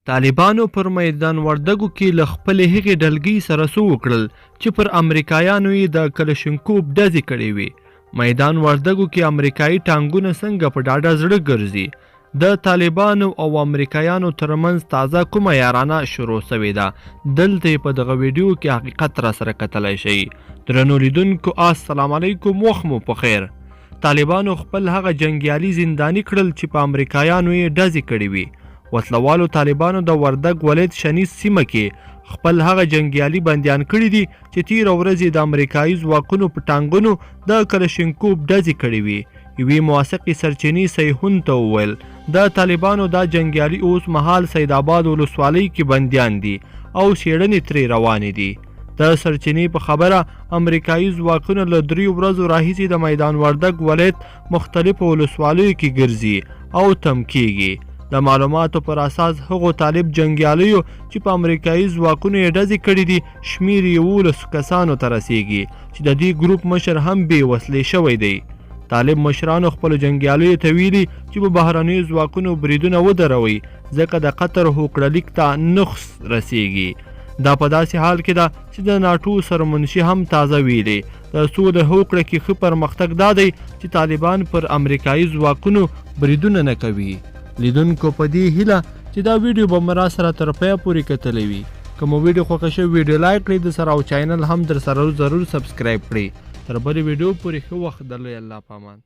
طالبانو پر میدان وردګو کې له خپلې هغې ډلګۍ سره څه وکړل چې پر امریکایانو یې د کلشنکوف ډزې کړې وي. میدان وردګو کې امریکایي ټانګونه څنګه په ډاډه زړه ګرځي؟ د طالبانو او امریکایانو ترمنځ تازه کومه یارانه شروع سوې ده؟ دلته یې په دغه ویډیو کې حقیقت را سره کتلی شئ. درنو لیدونکو السلام علیکم، وخت مو په خیر. طالبانو خپل هغه جنګیالي زنداني کړل چې په امریکایانو یې ډزې کړې وي. وسلوالو طالبانو د وردګ ولایت شنیز سیمه کې خپل هغه جنګیالي بندیان کړي دي چې تیره ورځ د امریکایي ځواکونو په ټانګونو د کلشنکوف ډزې کړې وي. یوې موثقې سرچینې صحیحون ته وویل د طالبانو دا جنګیالي اوس مهال سیدآباد ولسوالۍ کې بندیان دي او څېړنې ترې روانې دي. د سرچینې په خبره امریکایي ځواکونه له 3 ورځو راهیسې د میدان وردګ ولایت مختلفو ولسوالیو کې ګرځي او تم کیږي. د معلوماتو پر اساس هغو طالب جنګیالیو چې په امریکایي ځواکونو یې ډزې کړي دي شمیر 11 کسانو ته رسیږي چې د دې ګروپ مشر هم بې وسلې شوی دی. طالب مشرانو خپلو جنګیالیو ته ویلي چې په بهرنیو ځواکونو بریدونه ودروي ځکه د قطر هوکړلیک ته نقص رسیږي. دا په داسې حال کې ده چې د ناټو سرمنشي هم تازه ویلي د څو د هوکړه کې ښه پرمختګ دا دی چې طالبان پر امریکایي ځواکونو بریدونه نه کوي. لیدونکو په دې هیله چې دا ویډیو به مو را سره تر پایه پورې کتلی وي. که مو ویډیو خوښه شوې ویډیو لایک کړئ د سره او چینل هم در سره ضرور سبسکرایب کړئ. تر بلې ویډیو پورې ښه وخت درلود. الله پامان.